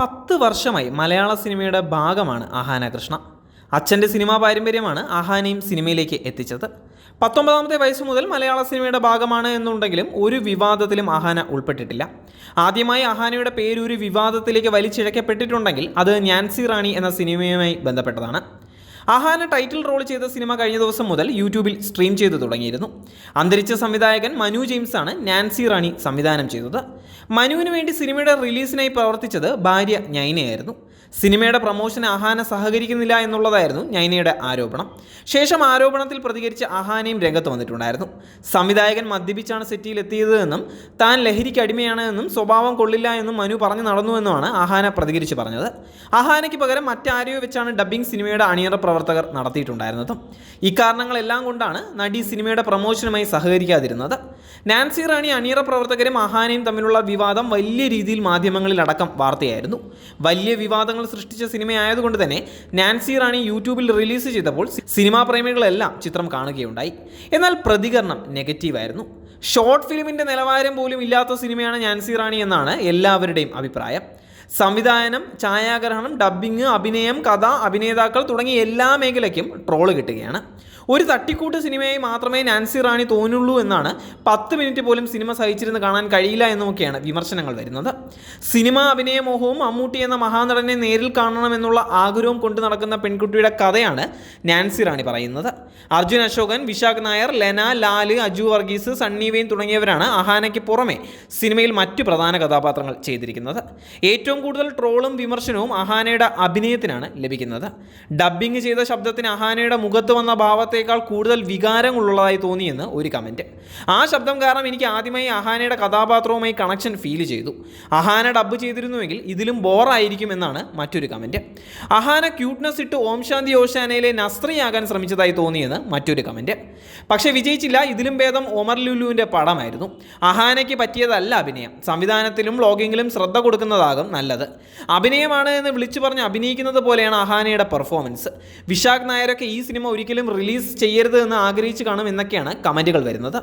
10 വർഷമായി മലയാള സിനിമയുടെ ഭാഗമാണ് അഹാന കൃഷ്ണ. അച്ഛൻ്റെ സിനിമാ പാരമ്പര്യമാണ് അഹാനയും സിനിമയിലേക്ക് എത്തിച്ചത്. 19ാമത്തെ വയസ്സ് മുതൽ മലയാള സിനിമയുടെ ഭാഗമാണ് എന്നുണ്ടെങ്കിലും ഒരു വിവാദത്തിലും അഹാന ഉൾപ്പെട്ടിട്ടില്ല. ആദ്യമായി അഹാനയുടെ പേര് ഒരു വിവാദത്തിലേക്ക് വലിച്ചിഴക്കപ്പെട്ടിട്ടുണ്ടെങ്കിൽ അത് നാൻസി റാണി എന്ന സിനിമയുമായി ബന്ധപ്പെട്ടതാണ്. അഹാന ടൈറ്റിൽ റോൾ ചെയ്ത സിനിമ കഴിഞ്ഞ ദിവസം മുതൽ യൂട്യൂബിൽ സ്ട്രീം ചെയ്തു തുടങ്ങിയിരുന്നു. അന്തരിച്ച സംവിധായകൻ മനു ജെയിംസ് ആണ് നാൻസി റാണി സംവിധാനം ചെയ്തത്. മനുവിന് വേണ്ടി സിനിമയുടെ റിലീസിനായി പ്രവർത്തിച്ചത് ഭാര്യ നൈനയായിരുന്നു. സിനിമയുടെ പ്രൊമോഷന് അഹാന സഹകരിക്കുന്നില്ല എന്നുള്ളതായിരുന്നു നൈനയുടെ ആരോപണം. ശേഷം ആരോപണത്തിൽ പ്രതികരിച്ച് അഹാനയും രംഗത്ത് വന്നിട്ടുണ്ടായിരുന്നു. സംവിധായകൻ മദ്യപിച്ചാണ് സെറ്റിൽ എത്തിയതെന്നും താൻ ലഹരിക്ക് അടിമയാണ് എന്നും സ്വഭാവം കൊള്ളില്ല എന്നും മനു പറഞ്ഞു നടന്നുവെന്നുമാണ് അഹാന പ്രതികരിച്ച് പറഞ്ഞത്. അഹാനയ്ക്ക് പകരം മറ്റാരെയോ വെച്ചാണ് ഡബ്ബിംഗ് സിനിമയുടെ അണിയറ പ്രവർത്തകർ നടത്തിയിട്ടുണ്ടായിരുന്നത്. ഇക്കാരണങ്ങളെല്ലാം കൊണ്ടാണ് നടി സിനിമയുടെ പ്രൊമോഷനുമായി സഹകരിക്കാതിരുന്നത്. നാൻസി റാണി അണിയറ പ്രവർത്തകരും അഹാനയും തമ്മിലുള്ള വിവാദം വലിയ രീതിയിൽ മാധ്യമങ്ങളിലടക്കം വാർത്തയായിരുന്നു. വലിയ വിവാദങ്ങൾ സൃഷ്ടിച്ച സിനിമയായതുകൊണ്ട് തന്നെ നാൻസി റാണി യൂട്യൂബിൽ റിലീസ് ചെയ്തപ്പോൾ സിനിമാ പ്രേമികളെല്ലാം ചിത്രം കാണുകയുണ്ടായി. എന്നാൽ പ്രതികരണം നെഗറ്റീവായിരുന്നു. ഷോർട്ട് ഫിലിമിൻ്റെ നിലവാരം പോലും ഇല്ലാത്ത സിനിമയാണ് നാൻസി റാണി എന്നാണ് എല്ലാവരുടെയും അഭിപ്രായം. സംവിധാനം, ഛായാഗ്രഹണം, ഡബ്ബിംഗ്, അഭിനയം, കഥ, അഭിനേതാക്കൾ തുടങ്ങിയ എല്ലാ മേഖലയ്ക്കും ട്രോള് കിട്ടുകയാണ്. ഒരു തട്ടിക്കൂട്ട് സിനിമയായി മാത്രമേ നാൻസി റാണി തോന്നുള്ളൂ എന്നാണ് 10 മിനിറ്റ് പോലും സിനിമ സഹിച്ചിരുന്ന് കാണാൻ കഴിയില്ല എന്നുമൊക്കെയാണ് വിമർശനങ്ങൾ വരുന്നത്. സിനിമ അഭിനയമോഹവും മമ്മൂട്ടി എന്ന മഹാനടനെ നേരിൽ കാണണമെന്നുള്ള ആഗ്രഹവും കൊണ്ട് നടക്കുന്ന പെൺകുട്ടിയുടെ കഥയാണ് നാൻസി റാണി പറയുന്നത്. അർജുൻ അശോകൻ, വിശാഖ് നായർ, ലെന, ലാല്, അജു വർഗീസ്, സണ്ണി വെയിൻ തുടങ്ങിയവരാണ് അഹാനയ്ക്ക് പുറമെ സിനിമയിൽ മറ്റു പ്രധാന കഥാപാത്രങ്ങൾ ചെയ്തിരിക്കുന്നത്. ഏറ്റവും കൂടുതൽ ട്രോളും വിമർശനവും അഹാനയുടെ അഭിനയത്തിനാണ് ലഭിക്കുന്നത്. ഡബ്ബിംഗ് ചെയ്ത ശബ്ദത്തിന് അഹാനയുടെ മുഖത്ത് വന്ന ഭാവത്തേക്കാൾ കൂടുതൽ വികാരങ്ങളുള്ളതായി തോന്നിയെന്ന് ഒരു കമൻറ്റ്. ആ ശബ്ദം കാരണം എനിക്ക് ആദ്യമായി അഹാനയുടെ കഥാപാത്രവുമായി കണക്ഷൻ ഫീൽ ചെയ്തു. അഹാന ഡബ്ബ് ചെയ്തിരുന്നുവെങ്കിൽ ഇതിലും ബോറായിരിക്കുമെന്നാണ് മറ്റൊരു കമൻറ്റ്. അഹാന ക്യൂട്ട്നെസ് ഇട്ട് ഓം ശാന്തി ഓശാനയിലെ നസ്രിയാകാൻ ശ്രമിച്ചതായി തോന്നിയെന്ന് മറ്റൊരു കമൻറ്റ്. പക്ഷേ വിജയിച്ചില്ല. ഇതിലും ഭേദം ഒമർ ലുലുവിൻ്റെ പടമായിരുന്നു. അഹാനയ്ക്ക് പറ്റിയതല്ല അഭിനയം. സംവിധാനത്തിലും വ്ളോഗിങ്ങിലും ശ്രദ്ധ കൊടുക്കുന്നതാകും നല്ലത്. അഭിനയമാണ് എന്ന് വിളിച്ചു പറഞ്ഞ് അഭിനയിക്കുന്നത് പോലെയാണ് അഹാനയുടെ പെർഫോമൻസ്. വിശാഖ് നായരൊക്കെ ഈ സിനിമ ഒരിക്കലും റിലീസ് ചെയ്യരുത് എന്ന് ആഗ്രഹിച്ചു കാണും എന്നൊക്കെയാണ് കമൻറ്റുകൾ വരുന്നത്.